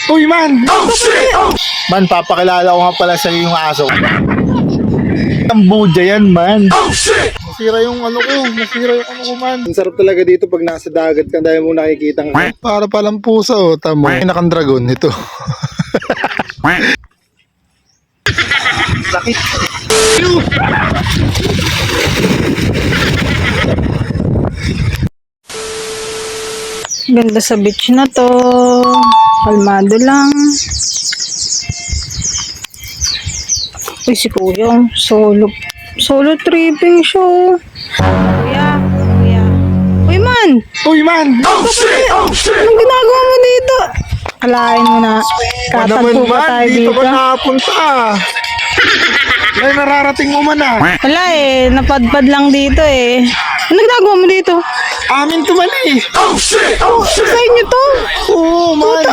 Uy, man! Man, papakilala ko nga pala sa'yo yung aso. Tambuja yan, man. Nasira yung ano ko, man. Ang sarap talaga dito pag nasa dagat ka dahil mo nakikita nga. Para palang pusa, oh. Tamo. Pinakang dragon, ito. Sakit. Ganda sa beach na to. Kalmado lang. Uy, si Kuya. Solo tripping show. Kuya. Uy, man! Uy, man! Anong ginagawa mo dito? Kalain mo na. Katagpo pa tayo dito dito. ka nakapunta. Ay, nararating mo man ah. Wala eh. Napadpad lang dito eh. Anong ginagawa mo dito? Amin to man eh. Sa inyo to? Oo, man.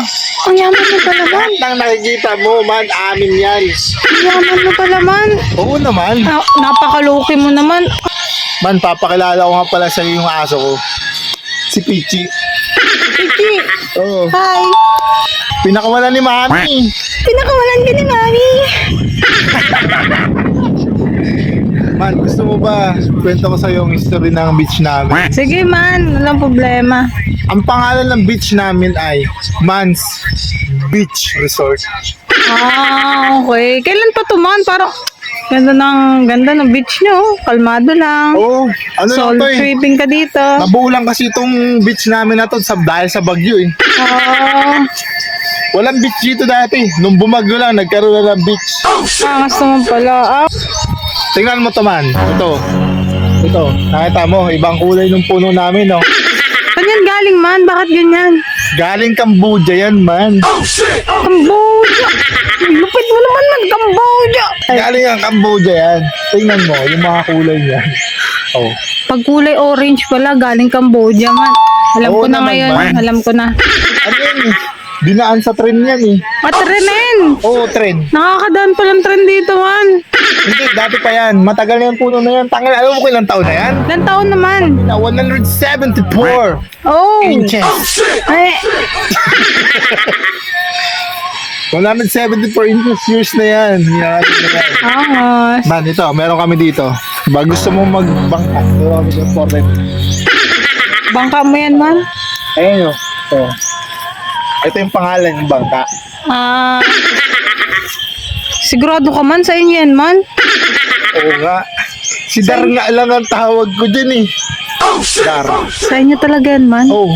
Ang yaman mo pala, man. Lahat ng nakikita mo, man, amin yan. Ang yaman mo pala, man. Oo naman. Napakaluki mo naman. Man, papakilala ko nga pala sa'yo yung aso ko. Si Pichi. Pichi. Oo. Hi. Pinakawala ni Mami. Pinakawalan ka ni Mami. Man, gusto mo ba kwento ko sa'yo yung history ng beach namin? Sige, man. Walang problema. Ang pangalan ng beach namin ay Man's Beach Resort. Okay. Kailan pa to, man? Parang ganda ng beach nyo. Kalmado lang. Oo, ano lang Solo to eh. tripping ka dito. Nabuo lang kasi itong beach namin na to dahil sa bagyo eh. Walang beach dito dati. Nung bumagyo lang, nagkaroon na ng beach. Angas naman pala. Tingnan mo to, man. Ito. Nakita mo, ibang kulay ng puno namin, no? Saan yan galing, man? Bakit ganyan? Galing Cambodia yan, man. Cambodia. Lupit mo naman, man. Cambodia. Galing ang Cambodia yan. Tingnan mo, yung mga kulay niyan. Oh. Pag kulay orange pala, galing Cambodia, man. Alam Oo ko na naman, ngayon. man. Alam ko na. Ano yan eh? Dinaan sa tren yan eh. Trenen! Oo, tren. Nakakadaan palang tren dito, man. Hindi, dati pa yan. Matagal na yung puno na yan. Tangal, alam mo kung ilang taon na yan? Ilan taon naman? Na 174 Oh! inches. Ay, 174 inches years na yan. Yan na yan. angos. Man, ito, meron kami dito. Ba gusto mo magbangka? Meron kami dito for them. Bangka mo yan, man? Ayun o. Ito yung pangalan ng bangka. Sigurado ka man sa inyo yan, man? Oo nga. Si Dar nga lang ang tawag ko dyan eh. Dar. Sa inyo talaga yan, man? Oh,